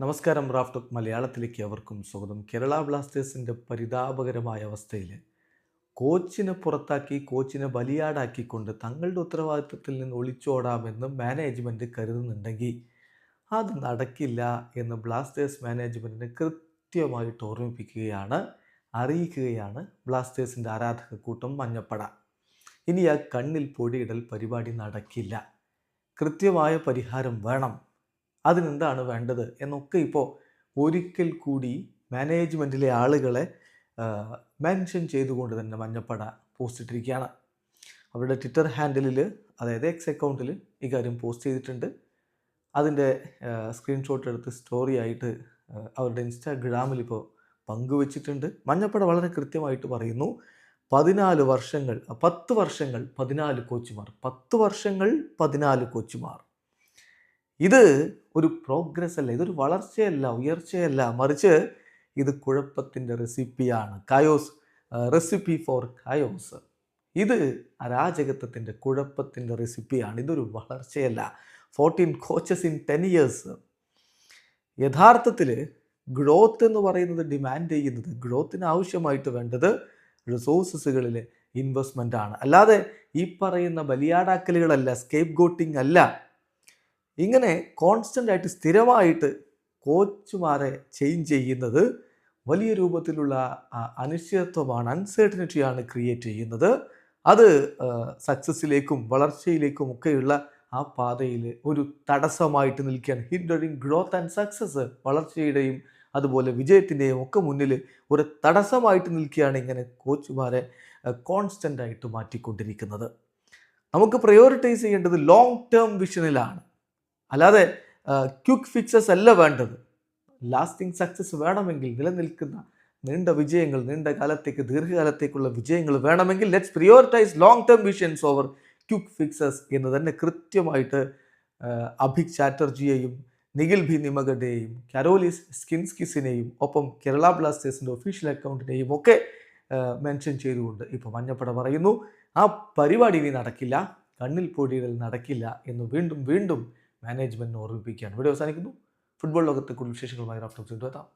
നമസ്കാരം. Raf talk മലയാളത്തിലേക്ക് അവർക്കും സ്വാഗതം. കേരള ബ്ലാസ്റ്റേഴ്സിൻ്റെ പരിതാപകരമായ അവസ്ഥയിൽ കോച്ചിനെ പുറത്താക്കി കോച്ചിനെ ബലിയാടാക്കിക്കൊണ്ട് തങ്ങളുടെ ഉത്തരവാദിത്വത്തിൽ നിന്ന് ഒളിച്ചോടാമെന്ന് മാനേജ്മെൻറ്റ് കരുതുന്നുണ്ടെങ്കിൽ അത് നടക്കില്ല എന്ന് ബ്ലാസ്റ്റേഴ്സ് മാനേജ്മെൻറ്റിനെ കൃത്യമായിട്ട് ഓർമ്മിപ്പിക്കുകയാണ്, അറിയിക്കുകയാണ് ബ്ലാസ്റ്റേഴ്സിൻ്റെ ആരാധക കൂട്ടം മഞ്ഞപ്പട. ഇനി ആ കണ്ണിൽ പൊടിയിടൽ പരിപാടി നടക്കില്ല. കൃത്യമായ പരിഹാരം വേണം. അതിനെന്താണ് വേണ്ടത് എന്നൊക്കെ ഇപ്പോൾ ഒരിക്കൽ കൂടി മാനേജ്മെൻറ്റിലെ ആളുകളെ മെൻഷൻ ചെയ്തുകൊണ്ട് തന്നെ മഞ്ഞപ്പട പോസ്റ്റ് ഇട്ടിരിക്കുകയാണ്. അവരുടെ ട്വിറ്റർ ഹാൻഡിലിൽ, അതായത് എക്സ് അക്കൗണ്ടിൽ ഇക്കാര്യം പോസ്റ്റ് ചെയ്തിട്ടുണ്ട്. അതിൻ്റെ സ്ക്രീൻഷോട്ട് എടുത്ത് സ്റ്റോറി ആയിട്ട് അവരുടെ ഇൻസ്റ്റാഗ്രാമിൽ ഇപ്പോൾ പങ്കുവച്ചിട്ടുണ്ട്. മഞ്ഞപ്പട വളരെ കൃത്യമായിട്ട് പറയുന്നു, 14 വർഷങ്ങൾ 10 വർഷങ്ങൾ 14 കോച്ചുമാർ, 10 വർഷങ്ങൾ 14 കോച്ചുമാർ. ഇത് ഒരു പ്രോഗ്രസ് അല്ല, ഇതൊരു വളർച്ചയല്ല, ഉയർച്ചയല്ല, മറിച്ച് ഇത് കുഴപ്പത്തിൻ്റെ റെസിപ്പിയാണ്. കായോസ്, റെസിപ്പി ഫോർ കായോസ്. ഇത് അരാജകത്വത്തിൻ്റെ, കുഴപ്പത്തിൻ്റെ റെസിപ്പിയാണ്. ഇതൊരു വളർച്ചയല്ല. 14 കോച്ചസ് ഇൻ 10 ഇയേഴ്സ്. യഥാർത്ഥത്തിൽ ഗ്രോത്ത് എന്ന് പറയുന്നത് ഡിമാൻഡ് ചെയ്യുന്നത്, ഗ്രോത്തിന് ആവശ്യമായിട്ട് വേണ്ടത് റിസോഴ്സസുകളിലെ ഇൻവെസ്റ്റ്മെൻ്റ് ആണ്. അല്ലാതെ ഈ പറയുന്ന ബലിയാടാക്കലുകളല്ല, സ്കേപ്പ് ഗോട്ടിംഗ് അല്ല. ഇങ്ങനെ കോൺസ്റ്റൻ്റ് ആയിട്ട് സ്ഥിരമായിട്ട് കോച്ചുമാരെ ചേഞ്ച് ചെയ്യുന്നത് വലിയ രൂപത്തിലുള്ള അനിശ്ചിതത്വമാണ്, അൺസർട്ടനിറ്റിയാണ് ക്രിയേറ്റ് ചെയ്യുന്നത്. അത് സക്സസ്സിലേക്കും വളർച്ചയിലേക്കും ഒക്കെയുള്ള ആ പാതയിൽ ഒരു തടസ്സമായിട്ട് നിൽക്കുകയാണ്. Hindering growth and success. വളർച്ചയുടെയും അതുപോലെ വിജയത്തിൻ്റെയും ഒക്കെ മുന്നിൽ ഒരു തടസ്സമായിട്ട് നിൽക്കുകയാണ് ഇങ്ങനെ കോച്ചുമാരെ കോൺസ്റ്റൻ്റ് ആയിട്ട് മാറ്റിക്കൊണ്ടിരിക്കുന്നത്. നമുക്ക് പ്രയോറിറ്റൈസ് ചെയ്യേണ്ടത് ലോങ് ടേം വിഷനിലാണ്, അല്ലാതെ ക്വിക്ക് ഫിക്സസ് അല്ല വേണ്ടത്. ലാസ്റ്റിംഗ് സക്സസ് വേണമെങ്കിൽ, നിലനിൽക്കുന്ന നീണ്ട വിജയങ്ങൾ, നീണ്ട കാലത്തേക്ക്, ദീർഘകാലത്തേക്കുള്ള വിജയങ്ങൾ വേണമെങ്കിൽ let's prioritise long term visions over quick fixes എന്ന് തന്നെ കൃത്യമായിട്ട് അഭിക് ചാറ്റർജിയെയും നിഖിൽ ഭി നിമഗഡെയും കാരോലിസ് സ്കിൻസ്കിസിനെയും ഒപ്പം കേരള ബ്ലാസ്റ്റേഴ്സിൻ്റെ ഒഫീഷ്യൽ അക്കൗണ്ടിനെയും ഒക്കെ മെൻഷൻ ചെയ്തുകൊണ്ട് ഇപ്പോൾ മഞ്ഞപ്പട പറയുന്നു, ആ പരിപാടി ഇനി നടക്കില്ല, കണ്ണിൽ പൊടിയിടൽ നടക്കില്ല എന്ന് വീണ്ടും വീണ്ടും മാനേജ്മെൻറ്റിനെ ഓർമ്മിപ്പിക്കുകയാണ്. ഇവിടെ അവസാനിക്കുന്നു. ഫുട്ബോൾ ലോകത്തെ കൂടുതൽ വിശേഷങ്ങളുമായി റാഫ് ടോക്സ് എത്താം.